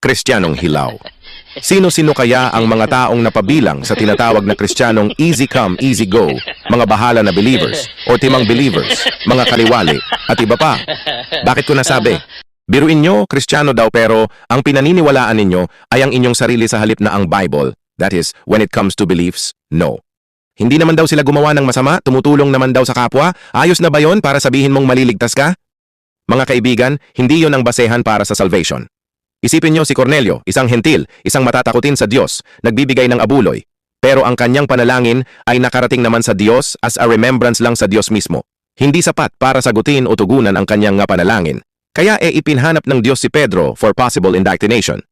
Kristiyanong hilaw. Sino-sino kaya ang mga taong napabilang sa tinatawag na Kristiyanong easy come, easy go, mga bahala na believers, o timang believers, mga kaliwali, at iba pa? Bakit ko nasabi? Biruin nyo, Kristiyano daw pero ang pinaniniwalaan ninyo ay ang inyong sarili sa halip na ang Bible. That is, when it comes to beliefs, no. Hindi naman daw sila gumawa ng masama, tumutulong naman daw sa kapwa. Ayos na ba yon para sabihin mong maliligtas ka? Mga kaibigan, hindi yon ang basehan para sa salvation. Isipin nyo si Cornelio, isang hentil, isang matatakutin sa Diyos, nagbibigay ng abuloy. Pero ang kanyang panalangin ay nakarating naman sa Diyos as a remembrance lang sa Diyos mismo. Hindi sapat para sagutin o tugunan ang kanyang panalangin. Kaya ipinhanap ng Diyos si Pedro for possible indictination.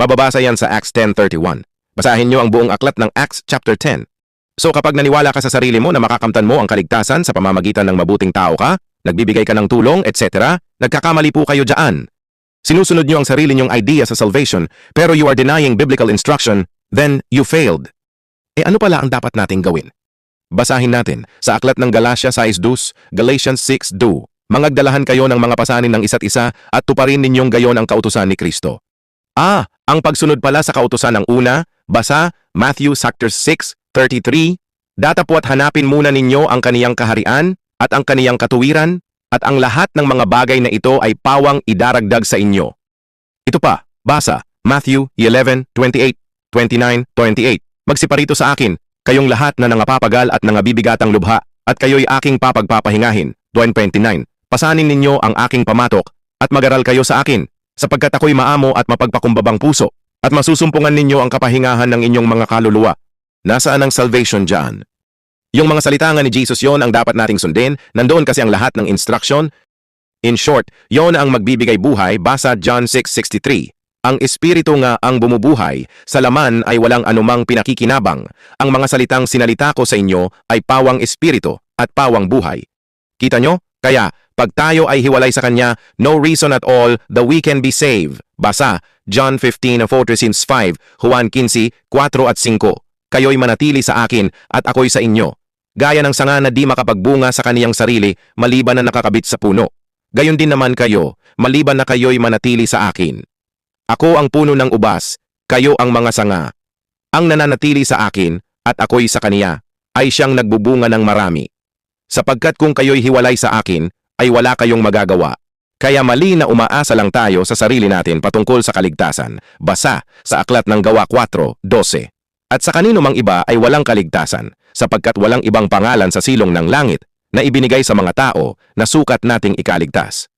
Mababasa yan sa Acts 10:31. Basahin nyo ang buong aklat ng Acts chapter 10. So kapag naniwala ka sa sarili mo na makakamtan mo ang kaligtasan sa pamamagitan ng mabuting tao ka, nagbibigay ka ng tulong, etc., nagkakamali po kayo dyan. Sinusunod nyo ang sarili nyong idea sa salvation, pero you are denying biblical instruction, then you failed. Ano pala ang dapat nating gawin? Basahin natin sa aklat ng Galatia 6:2, Galatians 6:2. Mangagdalahan kayo ng mga pasanin ng isa't isa at tuparin ninyong gayon ang kautusan ni Kristo. Ang pagsunod pala sa kautusan ng una, basa Matthew chapter 6:33, datapwat hanapin muna ninyo ang kaniyang kaharian at ang kaniyang katuwiran, at ang lahat ng mga bagay na ito ay pawang idaragdag sa inyo. Ito pa, basa, Matthew 11:28, 29, 28. Magsiparito sa akin, kayong lahat na nangapapagal at nangabibigatang lubha, at kayo'y aking papagpapahingahin. 29. Pasanin ninyo ang aking pamatok, at mag-aral kayo sa akin, sapagkat ako'y maamo at mapagpakumbabang puso, at masusumpungan ninyo ang kapahingahan ng inyong mga kaluluwa. Nasaan ang salvation dyan? Yung mga salita nga ni Jesus yon ang dapat nating sundin, nandoon kasi ang lahat ng instruction. In short, yon ang magbibigay buhay, basa John 6:63. Ang Espiritu nga ang bumubuhay, sa laman ay walang anumang pinakikinabang. Ang mga salitang sinalita ko sa inyo ay pawang Espiritu at pawang buhay. Kita nyo? Kaya, pag tayo ay hiwalay sa Kanya, no reason at all that we can be saved. Basa John 15:4-5, Juan 15:4 at 5. Kayo'y manatili sa akin at ako'y sa inyo. Gaya ng sanga na di makapagbunga sa kaniyang sarili, maliban na nakakabit sa puno. Gayon din naman kayo, maliban na kayo'y manatili sa akin. Ako ang puno ng ubas, kayo ang mga sanga. Ang nananatili sa akin, at ako'y sa kaniya, ay siyang nagbubunga ng marami. Sapagkat kung kayo'y hiwalay sa akin, ay wala kayong magagawa. Kaya mali na umaasa lang tayo sa sarili natin patungkol sa kaligtasan. Basa sa aklat ng Gawa 4:12. At sa kanino mang iba ay walang kaligtasan, sapagkat walang ibang pangalan sa silong ng langit na ibinigay sa mga tao na sukat nating ikaligtas.